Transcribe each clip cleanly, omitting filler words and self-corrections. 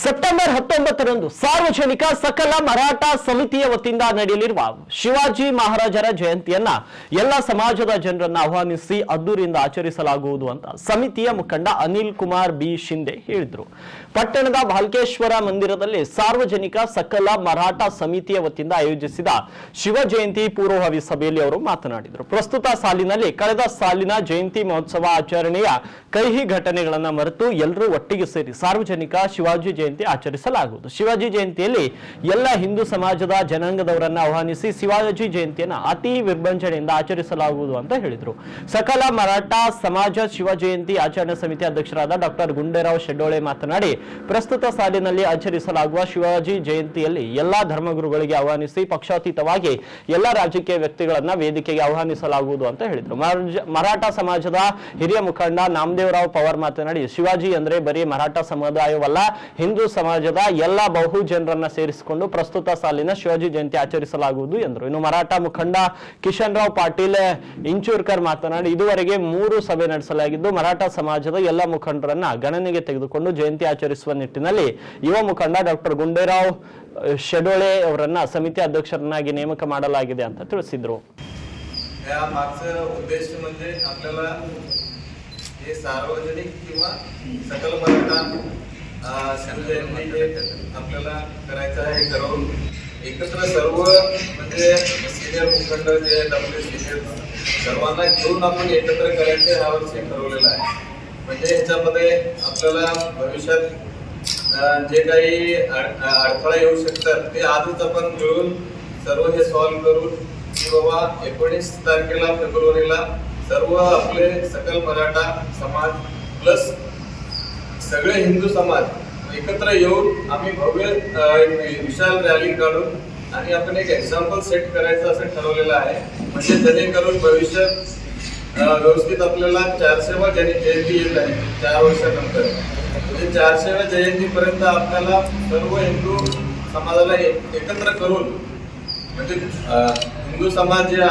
September 19ರಂದು ಸಾರ್ವಜನಿಕ ಸಕಲ ಮರಾಠ ಸಮಿತಿಯ ವತಿಯಿಂದ ನಡೆಯಲಿರುವ ಶಿವಾಜಿ ಮಹಾರಾಜರ ಜಯಂತಿಯನ್ನ ಎಲ್ಲ ಸಮಾಜದ ಜನರನ್ನ ಆಹ್ವಾನಿಸಿ ಅದ್ದೂರಿಯಿಂದ ಆಚರಿಸಲಾಗುವುದು ಅಂತ ಸಮಿತಿಯ ಮುಖಂಡ ಅನಿಲ್ ಕುಮಾರ್ ಬಿ ಶಿಂದೆ ಹೇಳಿದರು. ಪಟ್ಟಣದ ಬಾಲ್ಕೇಶ್ವರ ಮಂದಿರದಲ್ಲಿ ಸಾರ್ವಜನಿಕ ಸಕಲ ಮರಾಠ ಸಮಿತಿಯ ವತಿಯಿಂದ ಆಯೋಜಿಸಿದ ಶಿವ ಜಯಂತಿ ಪೂರ್ವಭಾವಿ ಸಭೆಯಲ್ಲಿ ಅವರು ಮಾತನಾಡಿದರು. ಪ್ರಸ್ತುತ ಸಾಲಿನಲ್ಲಿ ಕಳೆದ ಸಾಲಿನ ಜಯಂತಿ ಮಹೋತ್ಸವ ಆಚರಣೆಯ ಕಹಿ ಘಟನೆಗಳನ್ನು ಮರೆತು ಎಲ್ಲರೂ ಒಟ್ಟಿಗೆ ಸೇರಿ ಸಾರ್ವಜನಿಕ ಶಿವಾಜಿ ಜಯಂತಿ ಆಚರಿಸಲಾಗುವುದು. ಶಿವಾಜಿ ಜಯಂತಿಯಲ್ಲಿ ಎಲ್ಲ ಹಿಂದೂ ಸಮಾಜದ ಜನಾಂಗದವರನ್ನು ಆಹ್ವಾನಿಸಿ ಶಿವಾಜಿ ಜಯಂತಿಯನ್ನು ಅತಿ ವಿಜೃಂಭಣೆಯಿಂದ ಆಚರಿಸಲಾಗುವುದು ಅಂತ ಹೇಳಿದರು. ಸಕಲ ಮರಾಠ ಸಮಾಜ ಶಿವ ಜಯಂತಿ ಆಚರಣಾ ಸಮಿತಿ ಅಧ್ಯಕ್ಷರಾದ ಡಾಕ್ಟರ್ ಗುಂಡೇರಾವ್ ಶೆಡ್ಡೋಳೆ ಮಾತನಾಡಿ, ಪ್ರಸ್ತುತ ಸಾಲಿನಲ್ಲಿ ಆಚರಿಸಲಾಗುವ ಶಿವಾಜಿ ಜಯಂತಿಯಲ್ಲಿ ಎಲ್ಲಾ ಧರ್ಮಗುರುಗಳಿಗೆ ಆಹ್ವಾನಿಸಿ ಪಕ್ಷಾತೀತವಾಗಿ ಎಲ್ಲ ರಾಜಕೀಯ ವ್ಯಕ್ತಿಗಳನ್ನ ವೇದಿಕೆಗೆ ಆಹ್ವಾನಿಸಲಾಗುವುದು ಅಂತ ಹೇಳಿದರು. ಮರಾಠ ಸಮಾಜದ ಹಿರಿಯ ಮುಖಂಡ ನಾಮದೇವರಾವ್ ಪವಾರ್ ಮಾತನಾಡಿ, ಶಿವಾಜಿ ಅಂದ್ರೆ ಬರೀ ಮರಾಠ ಸಮುದಾಯವಲ್ಲ, ಹಿಂದೂ ಸಮಾಜದ ಎಲ್ಲ ಬಹು ಜನರನ್ನ ಸೇರಿಸಿಕೊಂಡು ಪ್ರಸ್ತುತ ಸಾಲಿನ ಶಿವಾಜಿ ಜಯಂತಿ ಆಚರಿಸಲಾಗುವುದು ಎಂದರು. ಇನ್ನು ಮರಾಠ ಮುಖಂಡ ಕಿಶನ್ ರಾವ್ ಪಾಟೀಲ್ ಇಂಚೂರ್ಕರ್ ಮಾತನಾಡಿ, ಇದುವರೆಗೆ 3 ಸಭೆ ನಡೆಸಲಾಗಿದ್ದು ಮರಾಠ ಸಮಾಜದ ಎಲ್ಲ ಮುಖಂಡರನ್ನ ಗಣನೆಗೆ ತೆಗೆದುಕೊಂಡು ಜಯಂತಿ ಆಚರಿಸುವ ನಿಟ್ಟಿನಲ್ಲಿ ಯುವ ಮುಖಂಡ ಡಾಕ್ಟರ್ ಗುಂಡೇರಾವ್ ಶೆಡೋಳೆ ಅವರನ್ನ ಸಮಿತಿ ಅಧ್ಯಕ್ಷರನ್ನಾಗಿ ನೇಮಕ ಮಾಡಲಾಗಿದೆ ಅಂತ ತಿಳಿಸಿದ್ರು. या मागचं उद्देश म्हणजे आपल्याला हे सार्वजनिक किंवा सकल मराठा शिवजयंती हे आपल्याला करायचं आहे. ठरवून एकत्र सर्व म्हणजे सिनियर मुखंड जे आपले सिनियर सर्वांना घेऊन आपण एकत्र करायचं यावर्षी ठरवलेलं आहे. म्हणजे ह्याच्यामध्ये आपल्याला भविष्यात जे काही अडथळा येऊ शकतात ते आजच आपण मिळून सर्व हे सॉल्व्ह करून बाबा 19 तारखेला फेब्रुवारीला सर्व आपले सकल मराठा समाज प्लस सगळे हिंदू समाज एकत्र येऊन आम्ही भव्य विशाल रॅली काढून आणि आपण एक एक्झाम्पल सेट करायचं असं ठरवलेलं आहे. म्हणजे जेणेकरून भविष्यात व्यवस्थित आपल्याला 400वा जयंती येत आहे 4 वर्षानंतर. म्हणजे 400व्या जयंतीपर्यंत आपल्याला सर्व हिंदू समाजाला एकत्र करून म्हणजे हिंदू समाज जे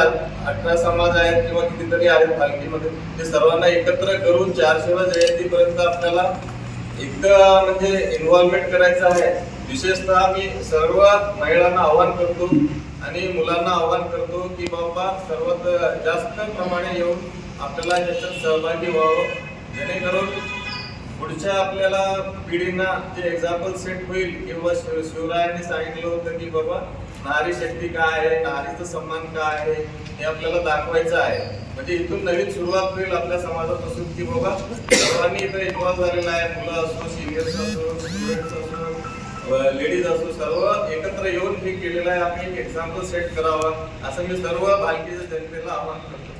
18 समाज आहेत किंवा कितीतरी आहेत पालखीमध्ये ते सर्वांना एकत्र करून 400व्या जयंतीपर्यंत आपल्याला एकदा म्हणजे इन्व्हॉल्वमेंट करायचं आहे. विशेषतः मी सर्व महिलांना आवाहन करतो आणि मुलांना आवाहन करतो की बाबा सर्वात जास्त प्रमाणे येऊन आपल्याला याच्यात सहभागी व्हावं, जेणेकरून पुढच्या आपल्याला पिढींना जे एक्झाम्पल सेट होईल किंवा शिवरायांनी सांगितलं होतं की बाबा नारी शक्ती काय आहे, नारीचा सन्मान काय आहे हे आपल्याला दाखवायचं आहे. म्हणजे इथून नवीन सुरुवात होईल आपल्या समाजापासून की बाबा सर्वांनी इथं इन्व्हॉल्व झालेला आहे. मुलं असो, सिनियर्स असो, स्टुडंट्स असो, लेडीज असो, सर्व एकत्र येऊन हे केलेलं आहे. आम्ही एक एक्झाम्पल सेट करावा असं मी सर्व बालकीच्या जनतेला आवाहन करतो.